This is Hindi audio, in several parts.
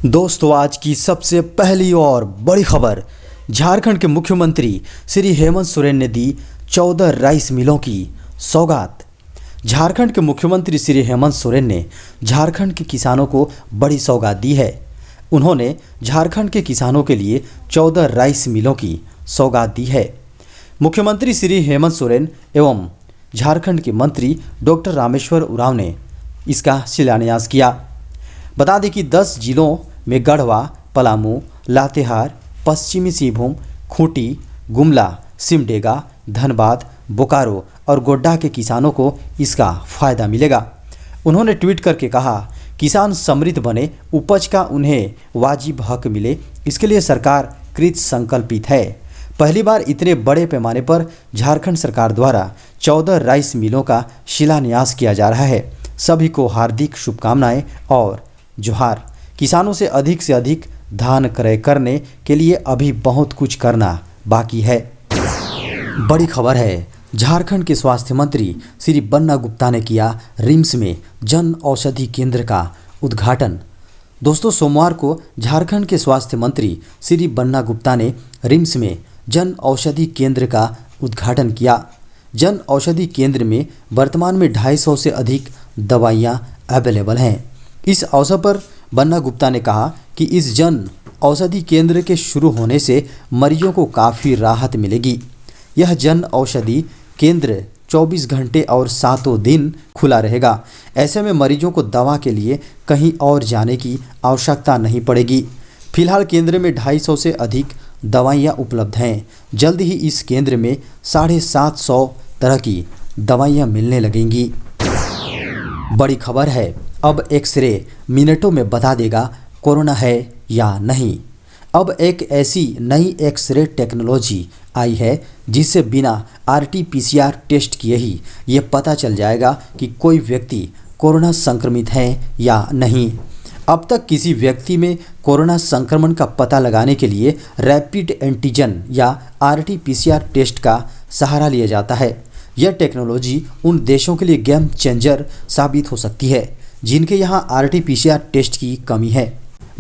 दोस्तों, आज की सबसे पहली और बड़ी खबर। झारखंड के मुख्यमंत्री श्री हेमंत सोरेन ने दी 14 राइस मिलों की सौगात। झारखंड के मुख्यमंत्री श्री हेमंत सोरेन ने झारखंड के किसानों को बड़ी सौगात दी है। उन्होंने झारखंड के किसानों के लिए 14 राइस मिलों की सौगात दी है। मुख्यमंत्री श्री हेमंत सोरेन एवं झारखंड के मंत्री डॉक्टर रामेश्वर उरांव ने इसका शिलान्यास किया। बता दें कि 10 जिलों में गढ़वा, पलामू, लातेहार, पश्चिमी सिंहभूम, खूंटी, गुमला, सिमडेगा, धनबाद, बोकारो और गोड्डा के किसानों को इसका फायदा मिलेगा। उन्होंने ट्वीट करके कहा, किसान समृद्ध बने, उपज का उन्हें वाजिब हक मिले, इसके लिए सरकार कृत संकल्पित है। पहली बार इतने बड़े पैमाने पर झारखंड सरकार द्वारा 14 राइस मिलों का शिलान्यास किया जा रहा है। सभी को हार्दिक शुभकामनाएं और जोहार। किसानों से अधिक धान क्रय करने के लिए अभी बहुत कुछ करना बाकी है। बड़ी खबर है, झारखंड के स्वास्थ्य मंत्री श्री बन्ना गुप्ता ने किया रिम्स में जन औषधि केंद्र का उद्घाटन। दोस्तों, सोमवार को झारखंड के स्वास्थ्य मंत्री श्री बन्ना गुप्ता ने रिम्स में जन औषधि केंद्र का उद्घाटन किया। जन औषधि केंद्र में वर्तमान में 250 से अधिक दवाइयाँ अवेलेबल हैं। इस अवसर पर बन्ना गुप्ता ने कहा कि इस जन औषधि केंद्र के शुरू होने से मरीजों को काफ़ी राहत मिलेगी। यह जन औषधि केंद्र 24 घंटे और 7 दिन खुला रहेगा। ऐसे में मरीजों को दवा के लिए कहीं और जाने की आवश्यकता नहीं पड़ेगी। फिलहाल केंद्र में 250 से अधिक दवाइयाँ उपलब्ध हैं। जल्द ही इस केंद्र में 750 तरह की दवाइयाँ मिलने लगेंगी। बड़ी खबर है, अब एक्सरे मिनटों में बता देगा कोरोना है या नहीं। अब एक ऐसी नई एक्सरे टेक्नोलॉजी आई है जिससे बिना RT-PCR टेस्ट किए ही ये पता चल जाएगा कि कोई व्यक्ति कोरोना संक्रमित है या नहीं। अब तक किसी व्यक्ति में कोरोना संक्रमण का पता लगाने के लिए रैपिड एंटीजन या RT-PCR टेस्ट का सहारा लिया जाता है। यह टेक्नोलॉजी उन देशों के लिए गेम चेंजर साबित हो सकती है जिनके यहाँ RT-PCR टेस्ट की कमी है।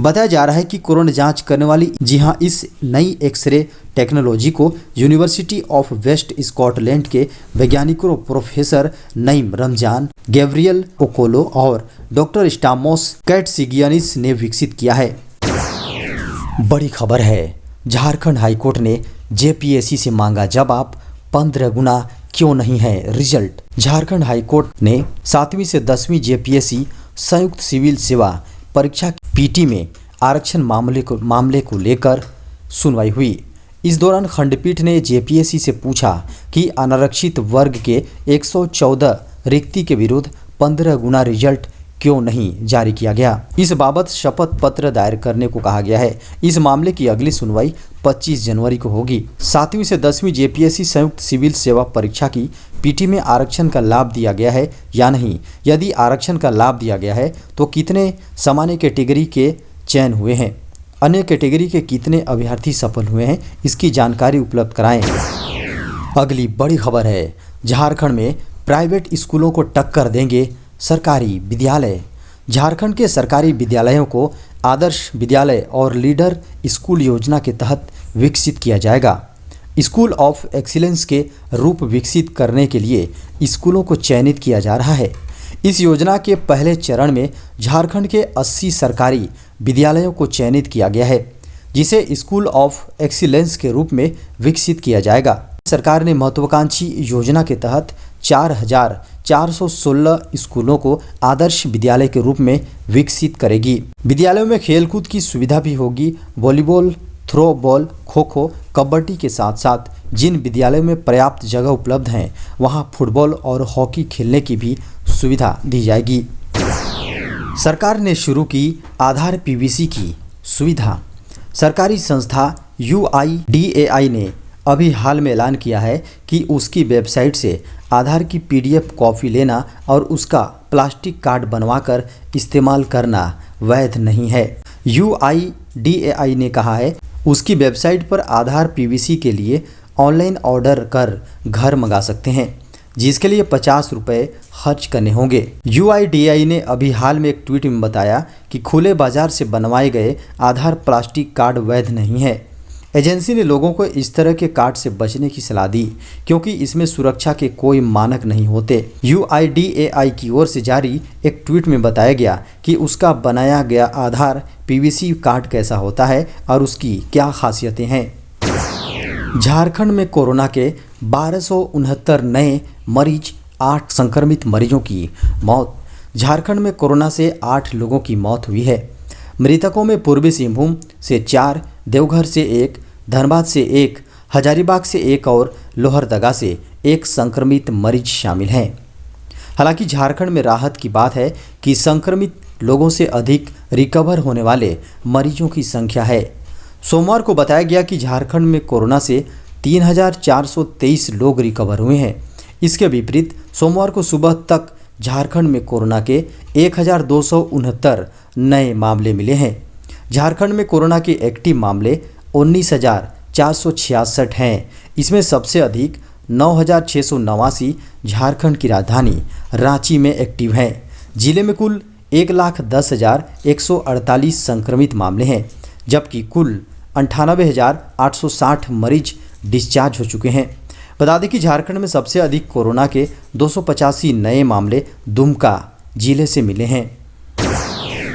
बताया जा रहा है कि कोरोना जांच करने वाली इस नई एक्सरे टेक्नोलॉजी को यूनिवर्सिटी ऑफ वेस्ट स्कॉटलैंड के वैज्ञानिकों प्रोफेसर नईम रमजान, गैब्रियल ओकोलो और डॉक्टर स्टामोस कैटसिगियानिस ने विकसित किया है। बड़ी खबर है, झारखंड हाईकोर्ट ने JPSC से मांगा जवाब, 15 गुना क्यों नहीं है रिजल्ट। झारखंड हाईकोर्ट ने 7वीं से 10वीं JPSC संयुक्त सिविल सेवा परीक्षा PT में आरक्षण मामले को लेकर सुनवाई हुई। इस दौरान खंडपीठ ने JPSC से पूछा कि अनारक्षित वर्ग के 114 रिक्ति के विरुद्ध 15 गुना रिजल्ट क्यों नहीं जारी किया गया। इस बाबत शपथ पत्र दायर करने को कहा गया है। इस मामले की अगली सुनवाई 25 जनवरी को होगी। 7वीं से 10वीं JPSC संयुक्त सिविल सेवा परीक्षा की PT में आरक्षण का लाभ दिया गया है या नहीं। यदि आरक्षण का लाभ दिया गया है तो कितने सामान्य कैटेगरी के चयन हुए हैं, अन्य कैटेगरी के कितने अभ्यर्थी सफल हुए हैं, इसकी जानकारी उपलब्ध कराएं। अगली बड़ी खबर है, झारखंड में प्राइवेट स्कूलों को टक्कर देंगे सरकारी विद्यालय। झारखंड के सरकारी विद्यालयों को आदर्श विद्यालय और लीडर स्कूल योजना के तहत विकसित किया जाएगा। स्कूल ऑफ एक्सीलेंस के रूप विकसित करने के लिए स्कूलों को चयनित किया जा रहा है। इस योजना के पहले चरण में झारखंड के 80 सरकारी विद्यालयों को चयनित किया गया है, जिसे स्कूल ऑफ एक्सीलेंस के रूप में विकसित किया जाएगा। सरकार ने महत्वाकांक्षी योजना के तहत 4,416 स्कूलों को आदर्श विद्यालय के रूप में विकसित करेगी। विद्यालयों में खेलकूद की सुविधा भी होगी। Volleyball, throw ball, kho kho, kabaddi के साथ साथ जिन विद्यालयों में पर्याप्त जगह उपलब्ध हैं वहां फुटबॉल और हॉकी खेलने की भी सुविधा दी जाएगी। सरकार ने शुरू की आधार PVC की सुविधा। सरकारी संस्था UIDAI ने अभी हाल में ऐलान किया है कि उसकी वेबसाइट से आधार की PDF कॉपी लेना और उसका प्लास्टिक कार्ड बनवाकर इस्तेमाल करना वैध नहीं है। UIDAI ने कहा है उसकी वेबसाइट पर आधार PVC के लिए ऑनलाइन ऑर्डर कर घर मंगा सकते हैं। जिसके लिए 50 रुपये खर्च करने होंगे। UIDAI ने अभी हाल में एक ट्वीट में बताया कि खुले बाजार से बनवाए गए आधार प्लास्टिक कार्ड वैध नहीं है। एजेंसी ने लोगों को इस तरह के कार्ड से बचने की सलाह दी क्योंकि इसमें सुरक्षा के कोई मानक नहीं होते। UIDAI की ओर से जारी एक ट्वीट में बताया गया कि उसका बनाया गया आधार PVC कार्ड कैसा होता है और उसकी क्या खासियतें हैं। झारखंड में कोरोना के 1269 नए मरीज, 8 संक्रमित मरीजों की मौत। झारखंड में कोरोना से 8 लोगों की मौत हुई है। मृतकों में पूर्वी सिंहभूम से 4, देवघर से 1, धनबाद से 1, हजारीबाग से 1 और लोहरदगा से 1 संक्रमित मरीज शामिल हैं। हालांकि झारखंड में राहत की बात है कि संक्रमित लोगों से अधिक रिकवर होने वाले मरीजों की संख्या है। सोमवार को बताया गया कि झारखंड में कोरोना से 3423 लोग रिकवर हुए हैं। इसके विपरीत सोमवार को सुबह तक झारखंड में कोरोना के 1269 नए मामले मिले हैं। झारखंड में कोरोना के एक्टिव मामले 19,466 हैं। इसमें सबसे अधिक 9,689 झारखंड की राजधानी रांची में एक्टिव हैं। जिले में कुल 1,10,148 संक्रमित मामले हैं, जबकि कुल 98,860 मरीज डिस्चार्ज हो चुके हैं। बता दें कि झारखंड में सबसे अधिक कोरोना के 285 नए मामले दुमका जिले से मिले हैं।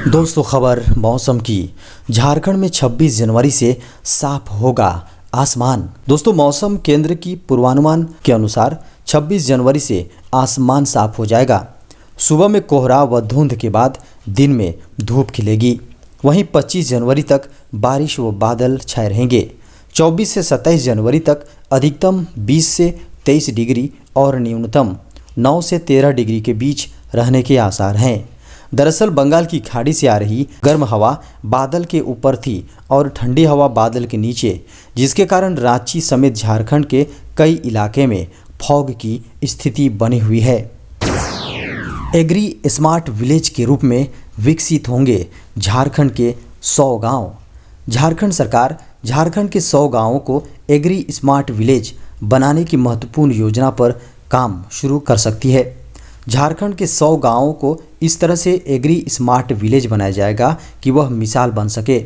दोस्तों, खबर मौसम की। झारखंड में 26 जनवरी से साफ होगा आसमान। दोस्तों, मौसम केंद्र की पूर्वानुमान के अनुसार 26 जनवरी से आसमान साफ हो जाएगा। सुबह में कोहरा व धुंध के बाद दिन में धूप खिलेगी। वहीं 25 जनवरी तक बारिश व बादल छाए रहेंगे। 24 से 27 जनवरी तक अधिकतम 20 से 23 डिग्री और न्यूनतम 9 से 13 डिग्री के बीच रहने के आसार हैं। दरअसल बंगाल की खाड़ी से आ रही गर्म हवा बादल के ऊपर थी और ठंडी हवा बादल के नीचे, जिसके कारण रांची समेत झारखंड के कई इलाके में फॉग की स्थिति बनी हुई है। एग्री स्मार्ट विलेज के रूप में विकसित होंगे झारखंड के 100 गांव। झारखंड सरकार झारखंड के 100 गांवों को एग्री स्मार्ट विलेज बनाने की महत्वपूर्ण योजना पर काम शुरू कर सकती है। झारखंड के 100 गांवों को इस तरह से एग्री स्मार्ट विलेज बनाया जाएगा कि वह मिसाल बन सके।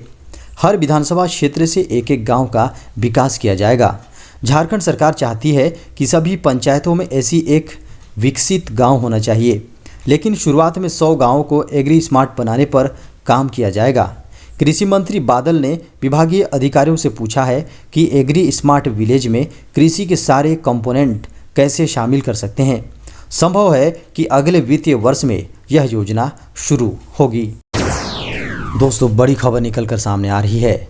हर विधानसभा क्षेत्र से एक एक गांव का विकास किया जाएगा। झारखंड सरकार चाहती है कि सभी पंचायतों में ऐसी एक विकसित गांव होना चाहिए, लेकिन शुरुआत में 100 गांवों को एग्री स्मार्ट बनाने पर काम किया जाएगा। कृषि मंत्री बादल ने विभागीय अधिकारियों से पूछा है कि एग्री स्मार्ट विलेज में कृषि के सारे कंपोनेंट कैसे शामिल कर सकते हैं। संभव है कि अगले वित्तीय वर्ष में यह योजना शुरू होगी। दोस्तों, बड़ी खबर निकलकर सामने आ रही है।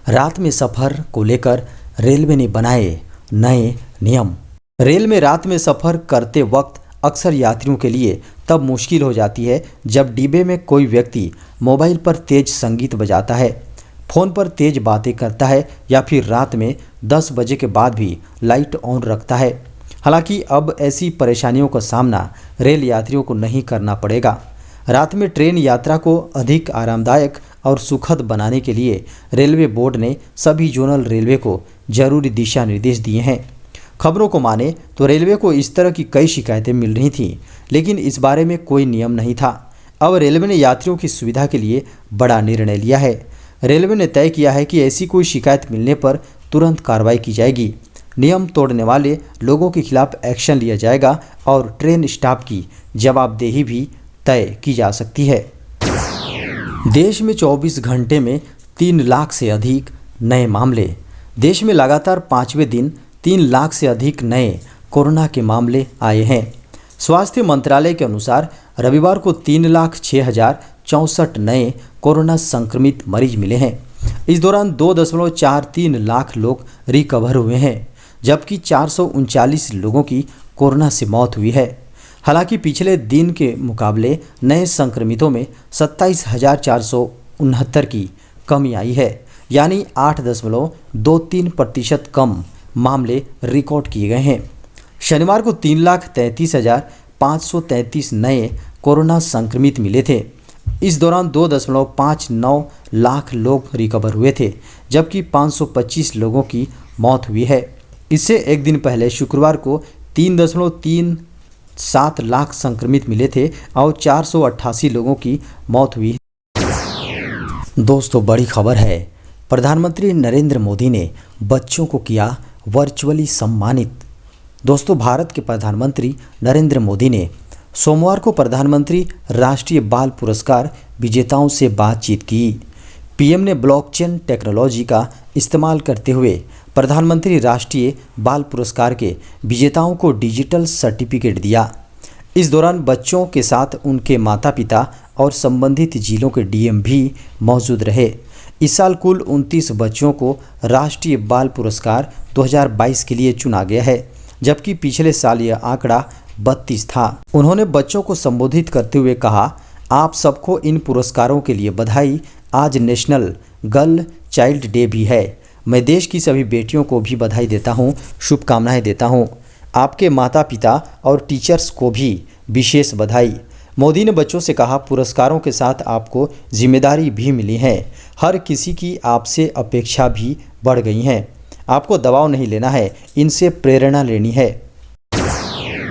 रात में सफर को लेकर रेलवे ने बनाए नए नियम। रेल में रात में सफर करते वक्त अक्सर यात्रियों के लिए तब मुश्किल हो जाती है जब डिब्बे में कोई व्यक्ति मोबाइल पर तेज संगीत बजाता है, फ़ोन पर तेज बातें करता है या फिर रात में 10 बजे के बाद भी लाइट ऑन रखता है। हालांकि अब ऐसी परेशानियों का सामना रेल यात्रियों को नहीं करना पड़ेगा। रात में ट्रेन यात्रा को अधिक आरामदायक और सुखद बनाने के लिए रेलवे बोर्ड ने सभी जोनल रेलवे को जरूरी दिशा निर्देश दिए हैं। खबरों को माने तो रेलवे को इस तरह की कई शिकायतें मिल रही थीं, लेकिन इस बारे में कोई नियम नहीं था। अब रेलवे ने यात्रियों की सुविधा के लिए बड़ा निर्णय लिया है। रेलवे ने तय किया है कि ऐसी कोई शिकायत मिलने पर तुरंत कार्रवाई की जाएगी। नियम तोड़ने वाले लोगों के खिलाफ एक्शन लिया जाएगा और ट्रेन स्टाफ की जवाबदेही भी तय की जा सकती है। देश में 24 घंटे में 3 लाख से अधिक नए मामले। देश में लगातार 5वें दिन 3 लाख से अधिक नए कोरोना के मामले आए हैं। स्वास्थ्य मंत्रालय के अनुसार रविवार को 3,06,064 नए कोरोना संक्रमित मरीज मिले हैं। इस दौरान 2.43 लाख लोग रिकवर हुए हैं, जबकि 439 लोगों की कोरोना से मौत हुई है। हालांकि पिछले दिन के मुकाबले नए संक्रमितों में 27,469 की कमी आई है, यानी 8.23% कम मामले रिकॉर्ड किए गए हैं। शनिवार को 3,33,533 नए कोरोना संक्रमित मिले थे। इस दौरान 2.59 लाख लोग रिकवर हुए थे, जबकि 525 लोगों की मौत हुई है। इससे एक दिन पहले शुक्रवार को 3.3 7 लाख संक्रमित मिले थे और 488 लोगों की मौत हुई। दोस्तों, बड़ी खबर है। प्रधानमंत्री नरेंद्र मोदी ने बच्चों को किया वर्चुअली सम्मानित। दोस्तों, भारत के प्रधानमंत्री नरेंद्र मोदी ने सोमवार को प्रधानमंत्री राष्ट्रीय बाल पुरस्कार विजेताओं से बातचीत की। पीएम ने ब्लॉकचेन टेक्नोलॉजी का इस्तेमाल करते हुए प्रधानमंत्री राष्ट्रीय बाल पुरस्कार के विजेताओं को डिजिटल सर्टिफिकेट दिया। इस दौरान बच्चों के साथ उनके माता पिता और संबंधित जिलों के डीएम भी मौजूद रहे। इस साल कुल 29 बच्चों को राष्ट्रीय बाल पुरस्कार 2022 के लिए चुना गया है, जबकि पिछले साल यह आंकड़ा 32 था। उन्होंने बच्चों को संबोधित करते हुए कहा, आप सबको इन पुरस्कारों के लिए बधाई। आज नेशनल गर्ल चाइल्ड डे भी है। मैं देश की सभी बेटियों को भी बधाई देता हूँ, शुभकामनाएं देता हूँ। आपके माता पिता और टीचर्स को भी विशेष बधाई। मोदी ने बच्चों से कहा, पुरस्कारों के साथ आपको जिम्मेदारी भी मिली है। हर किसी की आपसे अपेक्षा भी बढ़ गई हैं। आपको दबाव नहीं लेना है, इनसे प्रेरणा लेनी है।